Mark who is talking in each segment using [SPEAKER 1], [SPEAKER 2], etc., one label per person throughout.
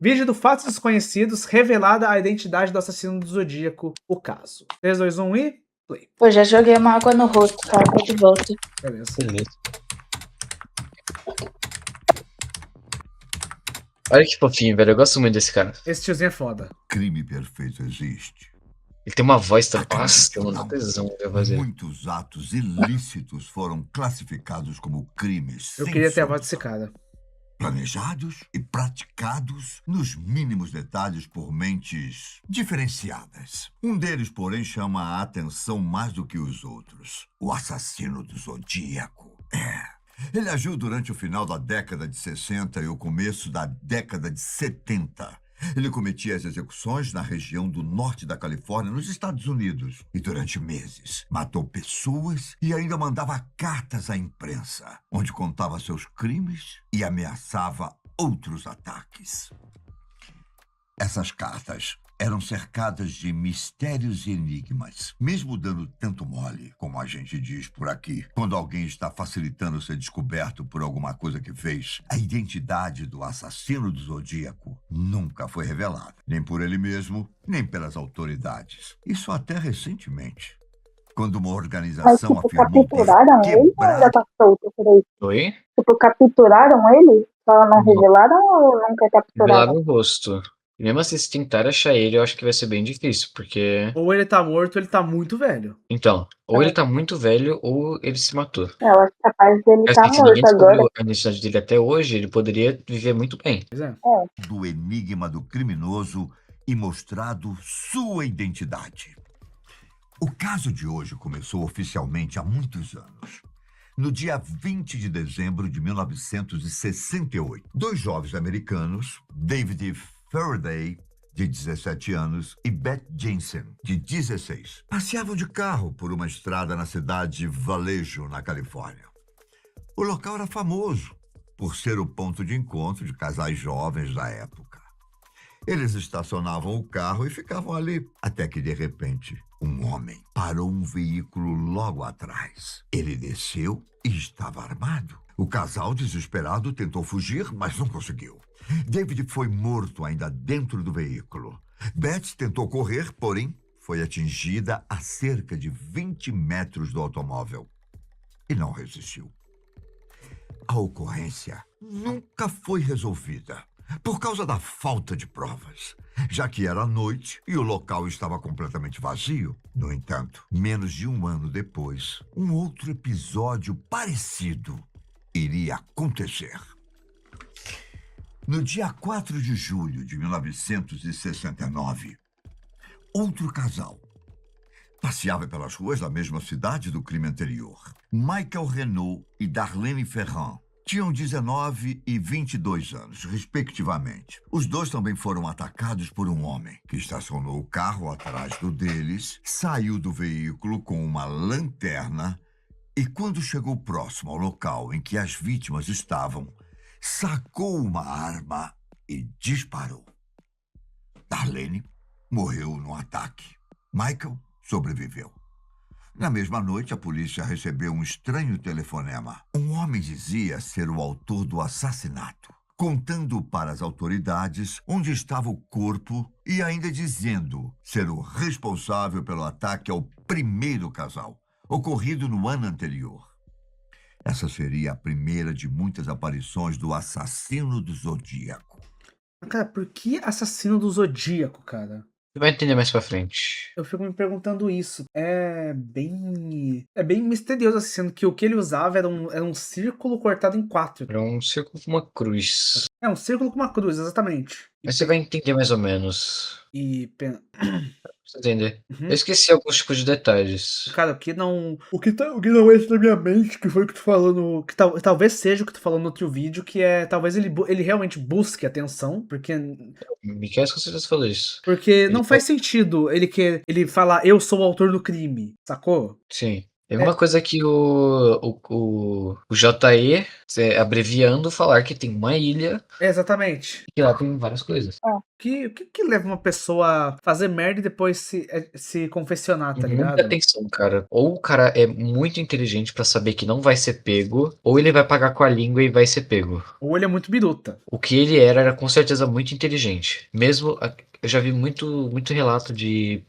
[SPEAKER 1] Vídeo do Fatos Desconhecidos, revelada a identidade do assassino do Zodíaco, o caso. 3, 2, 1 e... play.
[SPEAKER 2] Eu já joguei uma água no rosto, cara, tô de volta.
[SPEAKER 1] Beleza.
[SPEAKER 3] Olha que fofinho, velho. Eu gosto muito desse cara.
[SPEAKER 1] Esse tiozinho é foda.
[SPEAKER 4] Crime perfeito existe.
[SPEAKER 3] Ele tem uma voz tão...
[SPEAKER 4] Acredito
[SPEAKER 3] Nossa, tem
[SPEAKER 4] ou
[SPEAKER 3] uma
[SPEAKER 4] não,
[SPEAKER 3] tesão de fazer.
[SPEAKER 4] muitos atos ilícitos foram classificados como crimes
[SPEAKER 1] Eu
[SPEAKER 4] sem
[SPEAKER 1] queria ter a voz
[SPEAKER 4] solução.
[SPEAKER 1] desse cara.
[SPEAKER 4] Planejados e praticados nos mínimos detalhes por mentes diferenciadas. Um deles, porém, chama a atenção mais do que os outros. O assassino do Zodíaco. Ele agiu durante o final da década de 60 e o começo da década de 70. Ele cometia as execuções na região do norte da Califórnia, nos Estados Unidos. E durante meses, matou pessoas e ainda mandava cartas à imprensa, onde contava seus crimes e ameaçava outros ataques. Essas cartas eram cercadas de mistérios e enigmas, mesmo dando tanto mole, como a gente diz por aqui, quando alguém está facilitando ser descoberto por alguma coisa que fez. A identidade do assassino do Zodíaco nunca foi revelada, nem por ele mesmo, nem pelas autoridades. Isso até recentemente, quando uma
[SPEAKER 2] Mas,
[SPEAKER 4] organização
[SPEAKER 2] tipo,
[SPEAKER 4] afirmou
[SPEAKER 2] capturaram ele ou
[SPEAKER 4] quebrar...
[SPEAKER 2] ainda tá solto por aí?
[SPEAKER 3] Oi?
[SPEAKER 2] Tipo, capturaram ele? Só não
[SPEAKER 3] Não.
[SPEAKER 2] revelaram ou nunca capturaram?
[SPEAKER 3] Revelaram o rosto. E mesmo assim, se tentar achar ele, eu acho que vai ser bem difícil, porque...
[SPEAKER 1] Ou ele tá morto ou ele tá muito velho.
[SPEAKER 3] Então, ou ele tá muito velho, ou ele se matou.
[SPEAKER 2] Eu acho capaz dele
[SPEAKER 3] Porque,
[SPEAKER 2] tá
[SPEAKER 3] assim, se ninguém
[SPEAKER 2] morto agora.
[SPEAKER 3] descobriu a identidade dele até hoje, ele poderia viver muito bem.
[SPEAKER 1] Pois é.
[SPEAKER 4] do enigma do criminoso e mostrado sua identidade. O caso de hoje começou oficialmente há muitos anos. No dia 20 de dezembro de 1968, dois jovens americanos, David Faraday, de 17 anos, e Beth Jensen, de 16, passeavam de carro por uma estrada na cidade de Vallejo, na Califórnia. O local era famoso por ser o ponto de encontro de casais jovens da época. Eles estacionavam o carro e ficavam ali, até que, de repente, um homem parou um veículo logo atrás. Ele desceu e estava armado. O casal, desesperado, tentou fugir, mas não conseguiu. David foi morto ainda dentro do veículo. Beth tentou correr, porém, foi atingida a cerca de 20 metros do automóvel e não resistiu. A ocorrência nunca foi resolvida por causa da falta de provas, já que era noite e o local estava completamente vazio. No entanto, menos de um ano depois, um outro episódio parecido iria acontecer. No dia 4 de julho de 1969, outro casal passeava pelas ruas da mesma cidade do crime anterior. Michael Renault e Darlene Ferrand tinham 19 e 22 anos, respectivamente. Os dois também foram atacados por um homem que estacionou o carro atrás do deles, saiu do veículo com uma lanterna e, quando chegou próximo ao local em que as vítimas estavam, sacou uma arma e disparou. Darlene morreu no ataque. Michael sobreviveu. Na mesma noite, a polícia recebeu um estranho telefonema. Um homem dizia ser o autor do assassinato, contando para as autoridades onde estava o corpo e ainda dizendo ser o responsável pelo ataque ao primeiro casal, ocorrido no ano anterior. Essa seria a primeira de muitas aparições do assassino do Zodíaco.
[SPEAKER 1] Cara, por que assassino do Zodíaco, cara?
[SPEAKER 3] Você vai entender mais pra frente.
[SPEAKER 1] Eu fico me perguntando isso. É bem misterioso, assim, sendo que o que ele usava era um círculo cortado em 4.
[SPEAKER 3] Era um círculo com uma cruz.
[SPEAKER 1] É, um círculo com uma cruz, exatamente.
[SPEAKER 3] Mas você vai entender mais ou menos.
[SPEAKER 1] Pra
[SPEAKER 3] Você entender.
[SPEAKER 1] Uhum.
[SPEAKER 3] Eu esqueci alguns tipos de detalhes.
[SPEAKER 1] Cara, o que não entra na minha mente, que foi o que tu falou no... Que talvez seja o que tu falou no outro vídeo, que é... Talvez ele realmente busque atenção, porque
[SPEAKER 3] Miquel, com certeza falou isso.
[SPEAKER 1] não faz sentido ele falar, eu sou o autor do crime, sacou?
[SPEAKER 3] Sim. É uma coisa que o JE, abreviando, falar que tem uma ilha
[SPEAKER 1] Exatamente.
[SPEAKER 3] e que lá tem várias coisas.
[SPEAKER 1] O que leva uma pessoa a fazer merda e depois se confessionar, tá
[SPEAKER 3] Muita
[SPEAKER 1] ligado?
[SPEAKER 3] atenção, cara. Ou o cara é muito inteligente pra saber que não vai ser pego, ou ele vai pagar com a língua e vai ser pego.
[SPEAKER 1] Ou ele é muito biruta.
[SPEAKER 3] O que ele era com certeza muito inteligente. Eu já vi muito relato de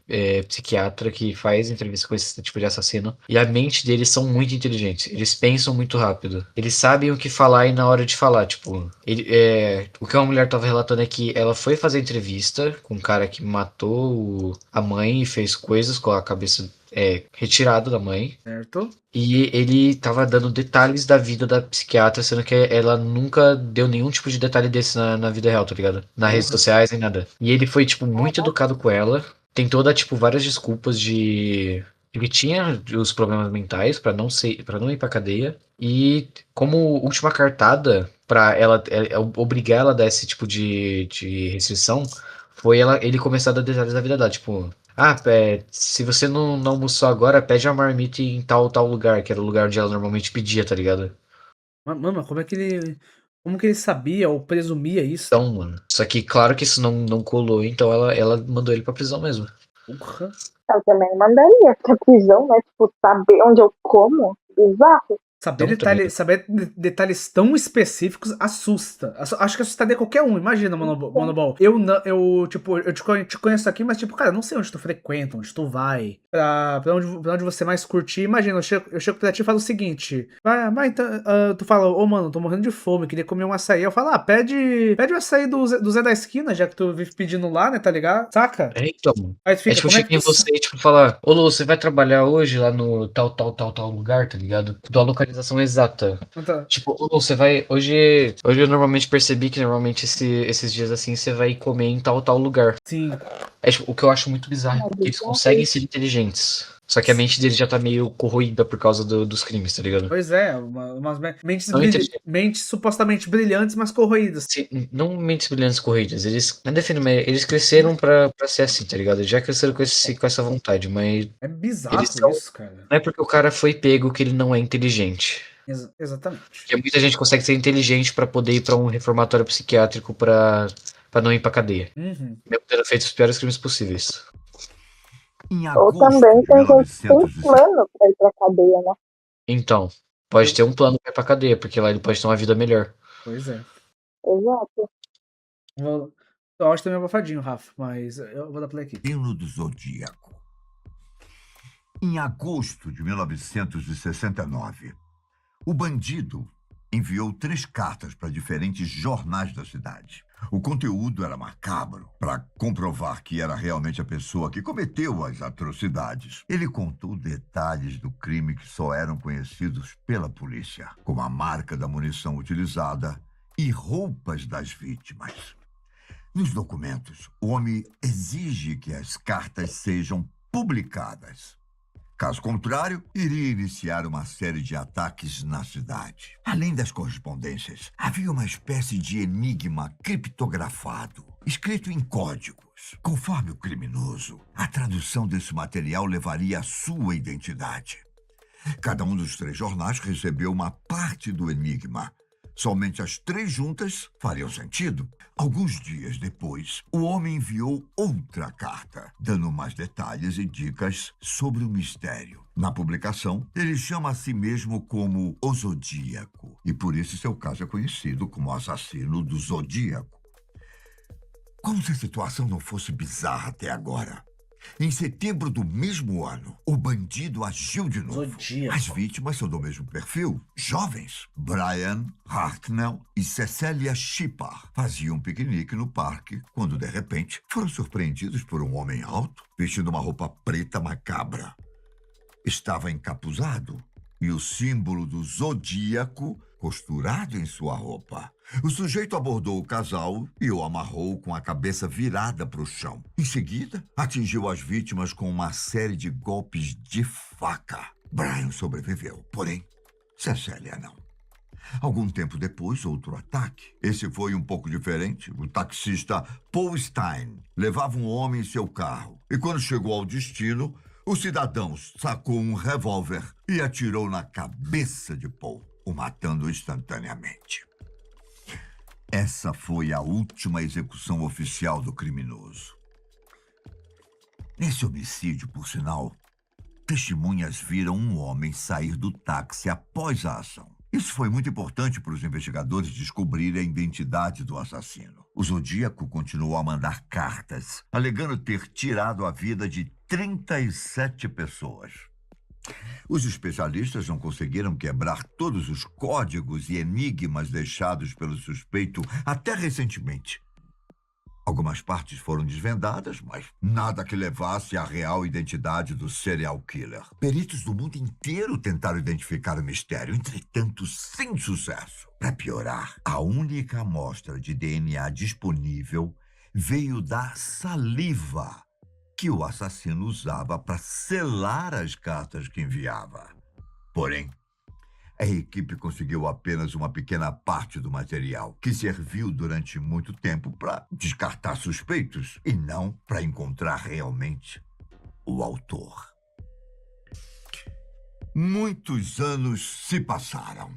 [SPEAKER 3] psiquiatra que faz entrevista com esse tipo de assassino. E a mente deles são muito inteligentes. Eles pensam muito rápido. Eles sabem o que falar e na hora de falar. Tipo, o que uma mulher tava relatando é que ela foi fazer entrevista com um cara que matou a mãe e fez coisas com a cabeça retirada da mãe.
[SPEAKER 1] Certo?
[SPEAKER 3] E ele tava dando detalhes da vida da psiquiatra, sendo que ela nunca deu nenhum tipo de detalhe desse na vida real, tá ligado? Nas redes
[SPEAKER 1] Porra.
[SPEAKER 3] sociais, nem nada. E ele foi, tipo, muito educado com ela. Tentou dar, tipo, várias desculpas de que tinha os problemas mentais para não ir pra cadeia. E como última cartada pra obrigar ela a dar esse tipo de restrição, foi ele começar a dar detalhes da vida dela, tipo. Se você não almoçou agora, pede uma marmita em tal lugar, que era o lugar onde ela normalmente pedia, tá ligado?
[SPEAKER 1] Mano, como que ele sabia ou presumia isso?
[SPEAKER 3] Então, mano. Só que claro que isso não colou, então ela mandou ele pra prisão mesmo.
[SPEAKER 1] Porra.
[SPEAKER 2] Eu também mandaria pra prisão, né? Tipo, saber onde eu como. Bizarro.
[SPEAKER 1] Saber
[SPEAKER 3] Então, também.
[SPEAKER 1] detalhes tão específicos assusta. Acho que assustaria qualquer um. Imagina, Monobol. Eu te conheço aqui, mas tipo, cara, não sei onde tu frequenta, onde tu vai, pra onde você mais curtir. Imagina, eu chego pra ti e falo o seguinte: vai, então, tu fala, ô mano, tô morrendo de fome, queria comer um açaí. Eu falo, pede o açaí do Zé da esquina, já que tu vive pedindo lá, né, tá ligado? Saca?
[SPEAKER 3] Então.
[SPEAKER 1] Aí tu
[SPEAKER 3] É
[SPEAKER 1] fica,
[SPEAKER 3] tipo,
[SPEAKER 1] como é
[SPEAKER 3] chegar
[SPEAKER 1] que
[SPEAKER 3] em
[SPEAKER 1] tu.
[SPEAKER 3] você e tipo, falar: Ô Lu, você vai trabalhar hoje lá no tal lugar, tá ligado? Dou a localização exata.
[SPEAKER 1] Tá.
[SPEAKER 3] Tipo, ô Lu, você vai. Hoje eu normalmente percebi que normalmente esses dias assim você vai comer em tal lugar.
[SPEAKER 1] Sim.
[SPEAKER 3] Tipo, o que eu acho muito bizarro é que eles conseguem ser inteligentes. Só que a mente deles já tá meio corroída por causa dos crimes, tá ligado?
[SPEAKER 1] Pois é, umas mentes,
[SPEAKER 3] Não inteligentes.
[SPEAKER 1] mentes supostamente brilhantes, mas corroídas.
[SPEAKER 3] Não mentes brilhantes corridas. Eles. Não defino, mas eles cresceram pra ser assim, tá ligado? Eles já cresceram com essa vontade, mas
[SPEAKER 1] É
[SPEAKER 3] eles
[SPEAKER 1] bizarro
[SPEAKER 3] são.
[SPEAKER 1] isso, cara.
[SPEAKER 3] Não é porque o cara foi pego que ele não é inteligente.
[SPEAKER 1] Exatamente.
[SPEAKER 3] Porque muita gente consegue ser inteligente pra poder ir pra um reformatório psiquiátrico pra não ir pra cadeia.
[SPEAKER 1] Uhum.
[SPEAKER 3] Mesmo tendo feito os piores crimes possíveis.
[SPEAKER 4] Em
[SPEAKER 2] Ou
[SPEAKER 4] agosto
[SPEAKER 2] também
[SPEAKER 4] de
[SPEAKER 2] tem gente que tem
[SPEAKER 4] 1960,
[SPEAKER 2] plano pra ir pra cadeia, né?
[SPEAKER 3] Então, pode ter um plano pra ir pra cadeia, porque lá ele pode ter uma vida melhor.
[SPEAKER 1] Pois é.
[SPEAKER 2] Exato.
[SPEAKER 1] Eu acho também abafadinho, Rafa, mas eu vou dar play aqui.
[SPEAKER 4] Signo do Zodíaco. Em agosto de 1969, o bandido enviou 3 cartas para diferentes jornais da cidade. O conteúdo era macabro. Para comprovar que era realmente a pessoa que cometeu as atrocidades, ele contou detalhes do crime que só eram conhecidos pela polícia, como a marca da munição utilizada e roupas das vítimas. Nos documentos, o homem exige que as cartas sejam publicadas. Caso contrário, iria iniciar uma série de ataques na cidade. Além das correspondências, havia uma espécie de enigma criptografado, escrito em códigos. Conforme o criminoso, a tradução desse material levaria à sua identidade. Cada um dos 3 jornais recebeu uma parte do enigma. Somente as 3 juntas fariam sentido. Alguns dias depois, o homem enviou outra carta, dando mais detalhes e dicas sobre o mistério. Na publicação, ele chama a si mesmo como o Zodíaco, e por isso seu caso é conhecido como assassino do Zodíaco. Como se a situação não fosse bizarra até agora. Em setembro do mesmo ano, o bandido agiu de novo.
[SPEAKER 1] Zodíaco.
[SPEAKER 4] As vítimas são do mesmo perfil, jovens. Brian Hartnell e Cecília Shepard faziam um piquenique no parque quando, de repente, foram surpreendidos por um homem alto, vestindo uma roupa preta macabra. Estava encapuzado e o símbolo do zodíaco costurado em sua roupa. O sujeito abordou o casal e o amarrou com a cabeça virada para o chão. Em seguida, atingiu as vítimas com uma série de golpes de faca. Brian sobreviveu, porém, Cecília não. Algum tempo depois, outro ataque. Esse foi um pouco diferente. O taxista Paul Stein levava um homem em seu carro. E quando chegou ao destino, o cidadão sacou um revólver e atirou na cabeça de Paul, o matando instantaneamente. Essa foi a última execução oficial do criminoso. Nesse homicídio, por sinal, testemunhas viram um homem sair do táxi após a ação. Isso foi muito importante para os investigadores descobrirem a identidade do assassino. O Zodíaco continuou a mandar cartas, alegando ter tirado a vida de 37 pessoas. Os especialistas não conseguiram quebrar todos os códigos e enigmas deixados pelo suspeito até recentemente. Algumas partes foram desvendadas, mas nada que levasse à real identidade do serial killer. Peritos do mundo inteiro tentaram identificar o mistério, entretanto, sem sucesso. Para piorar, a única amostra de DNA disponível veio da saliva que o assassino usava para selar as cartas que enviava. Porém, a equipe conseguiu apenas uma pequena parte do material, que serviu durante muito tempo para descartar suspeitos e não para encontrar realmente o autor. Muitos anos se passaram.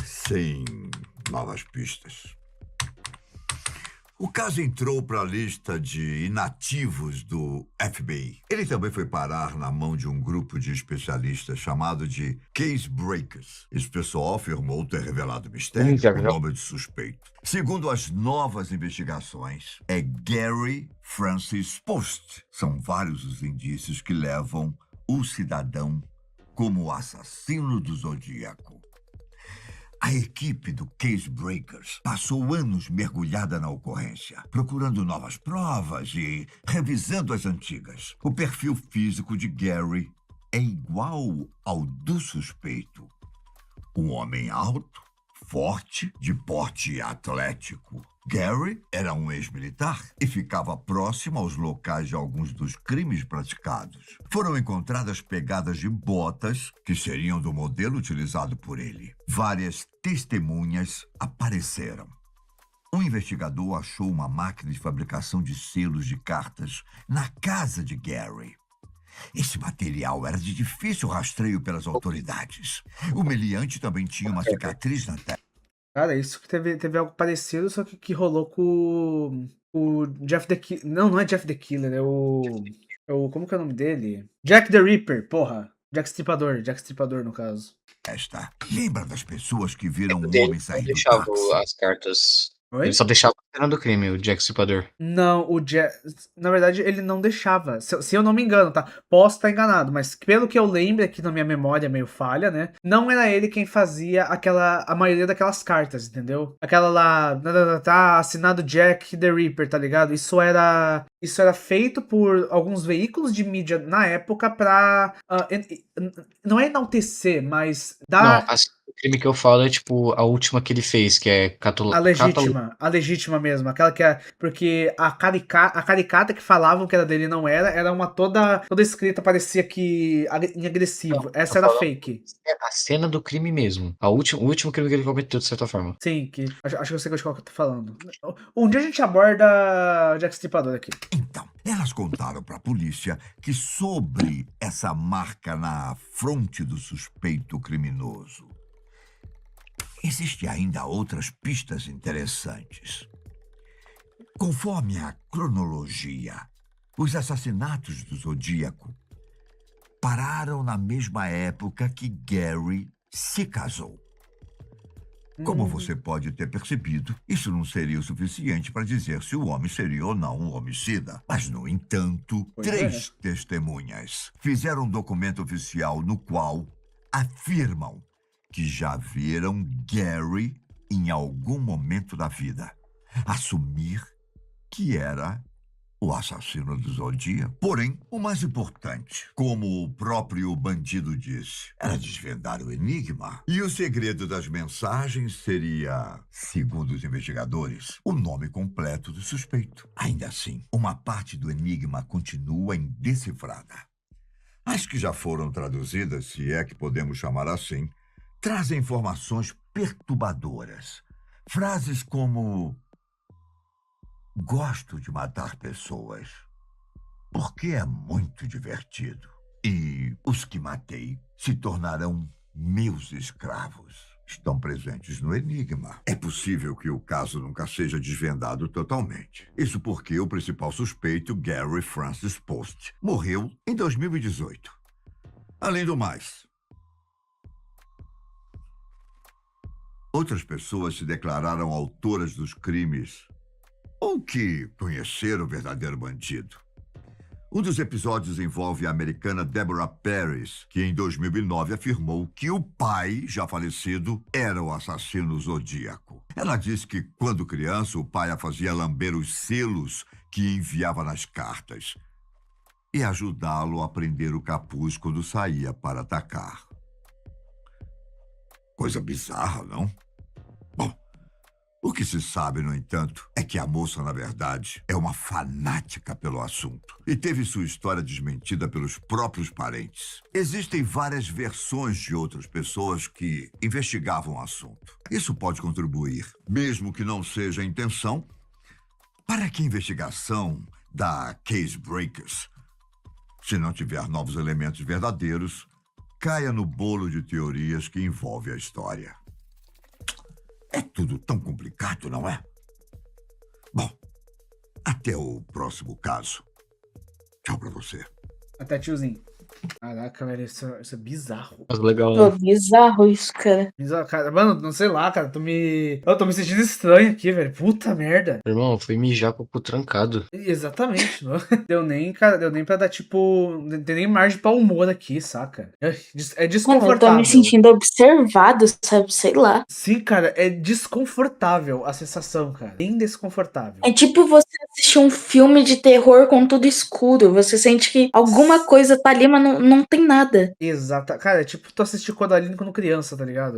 [SPEAKER 4] Sem novas pistas. O caso entrou para a lista de inativos do FBI. Ele também foi parar na mão de um grupo de especialistas chamado de Case Breakers. Esse pessoal afirmou ter revelado o mistério, o nome do suspeito. Segundo as novas investigações, é Gary Francis Post. São vários os indícios que levam o cidadão como o assassino do Zodíaco. A equipe do Case Breakers passou anos mergulhada na ocorrência, procurando novas provas e revisando as antigas. O perfil físico de Gary é igual ao do suspeito. Um homem alto, forte, de porte atlético. Gary era um ex-militar e ficava próximo aos locais de alguns dos crimes praticados. Foram encontradas pegadas de botas que seriam do modelo utilizado por ele. Várias testemunhas apareceram. Um investigador achou uma máquina de fabricação de selos de cartas na casa de Gary. Esse material era de difícil rastreio pelas autoridades. O meliante também tinha uma cicatriz na testa.
[SPEAKER 1] Cara, isso que teve algo parecido, só que rolou com o Jeff the Killer. Não, não é Jeff the Killer, é o. Como que é o nome dele? Jack the Ripper, porra. Jack Stripador, no caso.
[SPEAKER 4] Lembra das pessoas que viram um
[SPEAKER 3] Ele
[SPEAKER 4] homem
[SPEAKER 3] não
[SPEAKER 4] sair do
[SPEAKER 3] deixava
[SPEAKER 4] táxi?
[SPEAKER 3] as cartas.
[SPEAKER 1] Oi?
[SPEAKER 3] Ele só deixava a cena do crime, o Jack Stripador.
[SPEAKER 1] Não, o Jack. Na verdade, ele não deixava. Se eu não me engano, tá? Posso estar enganado, mas pelo que eu lembro aqui na minha memória meio falha, né? Não era ele quem fazia a maioria daquelas cartas, entendeu? Aquela lá, tá assinado Jack the Ripper, tá ligado? Isso era feito por alguns veículos de mídia na época pra. Não é enaltecer, mas dar.
[SPEAKER 3] Não, o crime que eu falo é tipo a última que ele fez, que é
[SPEAKER 1] A legítima mesmo, aquela que é. Porque a caricata que falavam que era dele não era uma toda escrita, parecia que em agressivo. Essa era fake.
[SPEAKER 3] a cena do crime mesmo. O último crime que ele cometeu, de certa forma.
[SPEAKER 1] Sim, que acho que eu sei de qual que eu tô falando. Um dia a gente aborda Jack Stripador aqui.
[SPEAKER 4] Então, elas contaram para a polícia que sobre essa marca na fronte do suspeito criminoso, existem ainda outras pistas interessantes. Conforme a cronologia, os assassinatos do Zodíaco pararam na mesma época que Gary se casou. Como você pode ter percebido, isso não seria o suficiente para dizer se o homem seria ou não um homicida. Mas, no entanto, três testemunhas fizeram um documento oficial no qual afirmam que já viram Gary em algum momento da vida assumir que era o assassino do Zodíaco. Porém, o mais importante, como o próprio bandido disse, era desvendar o enigma. E o segredo das mensagens seria, segundo os investigadores, o nome completo do suspeito. Ainda assim, uma parte do enigma continua indecifrada. As que já foram traduzidas, se é que podemos chamar assim, trazem informações perturbadoras. Frases como: gosto de matar pessoas porque é muito divertido. E os que matei se tornarão meus escravos. estão presentes no enigma. É possível que o caso nunca seja desvendado totalmente. Isso porque o principal suspeito, Gary Francis Post, morreu em 2018. Além do mais, outras pessoas se declararam autoras dos crimes ou que conheceram o verdadeiro bandido. Um dos episódios envolve a americana Deborah Paris, que em 2009 afirmou que o pai, já falecido, era o assassino zodíaco. Ela disse que, quando criança, o pai a fazia lamber os selos que enviava nas cartas e ajudá-lo a prender o capuz quando saía para atacar. Coisa bizarra, não? Bom, o que se sabe, no entanto, é que a moça, na verdade, é uma fanática pelo assunto e teve sua história desmentida pelos próprios parentes. Existem várias versões de outras pessoas que investigavam o assunto. Isso pode contribuir, mesmo que não seja a intenção, para que a investigação da Case Breakers, se não tiver novos elementos verdadeiros, caia no bolo de teorias que envolve a história. É tudo tão complicado, não é? Bom, até o próximo caso. Tchau pra você.
[SPEAKER 1] Até tiozinho. Caraca, velho, isso é bizarro.
[SPEAKER 3] Mas legal,
[SPEAKER 2] Pô,
[SPEAKER 3] né?
[SPEAKER 2] bizarro isso, cara.
[SPEAKER 1] Bizarro, cara. Mano, não sei lá, cara. Eu tô me sentindo estranho aqui, velho. Puta merda.
[SPEAKER 3] Irmão, fui mijar com o cu trancado.
[SPEAKER 1] Exatamente, não deu nem, cara, deu nem pra dar, tipo, não tem nem margem pra humor aqui, saca? É
[SPEAKER 2] Mano, eu tô
[SPEAKER 1] desconfortável.
[SPEAKER 2] me sentindo observado, sabe? Sei lá.
[SPEAKER 1] Sim, cara, é desconfortável a sensação, cara. Bem desconfortável.
[SPEAKER 2] É tipo você assistir um filme de terror com tudo escuro. Você sente que alguma coisa tá ali, mas não tem nada.
[SPEAKER 1] Exata. Cara, é tipo tu assistir Codaline quando criança, tá ligado?